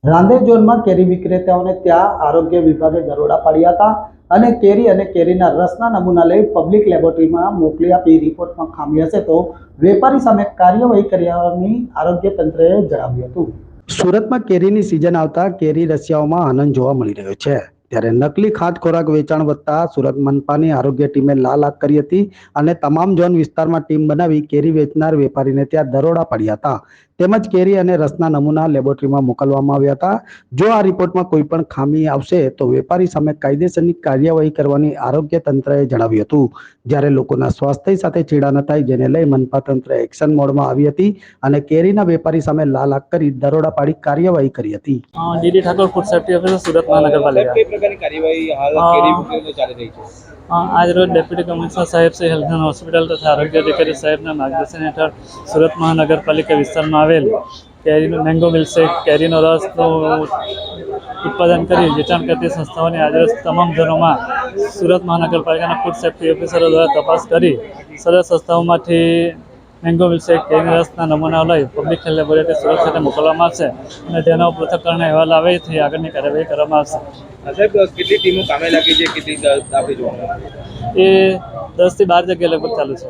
રાંદેર ઝોનમાં કેરી વિક્રેતાઓને ત્યાં આરોગ્ય વિભાગે દરોડા પાડ્યા હતા અને કેરીના રસના નમૂના લઈ પબ્લિક લેબોરેટરીમાં મોકલી આપી રિપોર્ટમાં ખામી હશે તો વેપારી સામે કાર્યવાહી કરવાની આરોગ્ય તંત્રએ જણાવ્યું હતું। સુરતમાં કેરીની સિઝન આવતા કેરી રસિયાઓમાં આનંદ જોવા મળી રહ્યો છે, ત્યારે નકલી ખાદ્ય ખોરાક વેચાણ વધતા સુરત મનપાની આરોગ્ય ટીમે લાલ આંખ કરી હતી અને તમામ ઝોન વિસ્તારમાં ટીમ બનાવી કેરી વેચનાર વેપારીને ત્યાં દરોડા પાડ્યા હતા તેમજ કેરી અને રસના નમૂના લેબોરેટરીમાં મોકલવામાં આવ્યા હતા। જો આ રિપોર્ટમાં કોઈ પણ ખામી આવશે તો વેપારી સામે કાયદેસરની કાર્યવાહી કરવાની આરોગ્ય તંત્રએ જણાવ્યું હતું। જ્યારે લોકોના સ્વાસ્થ્ય સાથે ચેડા ન થાય જેને લઈ મનપા તંત્ર એક્શન મોડમાં આવી હતી અને કેરીના વેપારી સામે લાલ આંખ કરી દરોડા પાડી કાર્યવાહી કરી હતી। DD Thakor food safety officer Surat મહાનગરપાલિકા। કઈ પ્રકારની કાર્યવાહી હાલ કેરી વિક્રેતાઓ ચાલી રહી છે? આજ રોજ ડેપ્યુટી કમિશનર સાહેબ શ્રી હેલ્થ એન્ડ હોસ્પિટલ તથા આરોગ્ય અધિકારી સાહેબના માર્ગદર્શન હેઠળ સુરત મહાનગરપાલિકા વિસ્તારમાં આવેલ કેરીનું મેંગો મિલ્કશેક કેરીનો રસનું ઉત્પાદન કરી વેચાણ કરતી સંસ્થાઓની આજરોજ તમામ ઝોનમાં સુરત મહાનગરપાલિકાના ફૂડ સેફ્ટી ઓફિસરો દ્વારા તપાસ કરી સદર સંસ્થાઓમાંથી મેંગો મિલ્કશેક કેરીના રસના નમૂનાઓ લઈ પબ્લિક હેલ્થ લેબોરેટરી સુરત ખાતે મોકલવામાં આવશે અને તેનો પૃથ્થકરણ અહેવાલ આવે તે આગળની કાર્યવાહી કરવામાં આવશે। સાહેબ, કેટલી ટીમો કામે લાગી છે? કેટલી આપણી જોવા એ 10 થી 12 જગ્યાએ લગભગ ચાલુ છે।